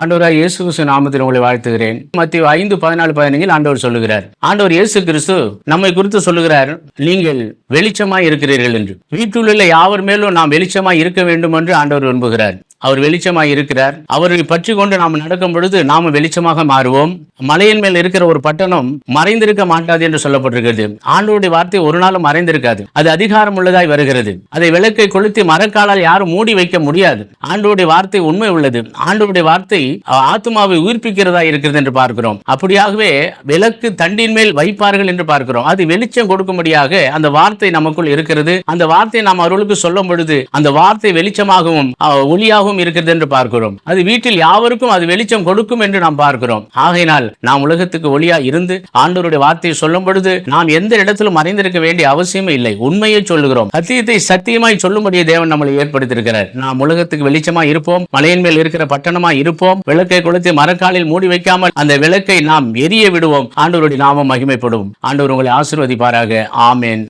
ஆண்டவராய் இயேசு கிறிஸ்து நாமத்தில் உங்களை வாழ்த்துகிறேன். மத்தேயு 5:14-15 ஆண்டவர் சொல்லுகிறார். ஆண்டவர் இயேசு கிறிஸ்து நம்மை குறித்து சொல்லுகிறார், நீங்கள் வெளிச்சமாய் இருக்கிறீர்கள் என்று. வீட்டிலுள்ள யாவர் மேலும் நாம் வெளிச்சமாய் இருக்க வேண்டும் என்று ஆண்டவர் விரும்புகிறார். அவர் வெளிச்சமாய் இருக்கிறார். அவரை பற்றி கொண்டு நாம் நடக்கும் பொழுது நாம வெளிச்சமாக மாறுவோம். மலையின் மேல் இருக்கிற ஒரு பட்டணம் மறைந்திருக்க மாட்டாது என்று சொல்லப்பட்டிருக்கிறது. ஆண்டவருடைய வார்த்தை ஒரு நாளும் மறைந்திருக்காது. அது அதிகாரம் உள்ளதாய் வருகிறது. அதை விளக்கை கொளுத்தி மரக்காலால் யாரும் மூடி வைக்க முடியாது. ஆண்டவருடைய வார்த்தை உண்மை உள்ளது. ஆண்டவருடைய வார்த்தை ஆத்மாவை உயிர்ப்பிக்கிறதா இருக்கிறது என்று பார்க்கிறோம். அப்படியாகவே விளக்கு தண்டின் மேல் வைப்பார்கள் என்று பார்க்கிறோம். அது வெளிச்சம் கொடுக்கும்படியாக அந்த வார்த்தை நமக்குள் இருக்கிறது. அந்த வார்த்தை நாம் அவர்களுக்கு சொல்லும் பொழுது அந்த வார்த்தை வெளிச்சமாகவும் ஒளியாகவும் இருக்கிறது என்று பார்க்கிறோம். அது வீட்டில் யாவருக்கும் அது வெளிச்சம் கொடுக்கும் என்று நாம் பார்க்கிறோம். ஆகையினால் நாம் உலகத்துக்கு ஒளியா இருந்து ஆண்டவருடைய வார்த்தையை சொல்லும் பொழுது நாம் எந்த இடத்திலும் மறைந்திருக்க வேண்டிய அவசியமே இல்லை. உண்மையை சொல்லுகிறோம். சத்தியத்தை சத்தியமாய் சொல்லும்படிய தேவன் நம்மளை ஏற்படுத்தியிருக்கிறார். நாம் உலகத்துக்கு வெளிச்சமாய் இருப்போம். மலையின் மேல் இருக்கிற பட்டணமாய் இருப்போம். விளக்கை கொளுத்தி மரக்காலில் மூடி வைக்காமல் அந்த விளக்கை நாம் எரிய விடுவோம். ஆண்டவருடைய நாமம் மகிமைப்படும். ஆண்டவர் உங்களை ஆசீர்வதிப்பாராக. ஆமென்.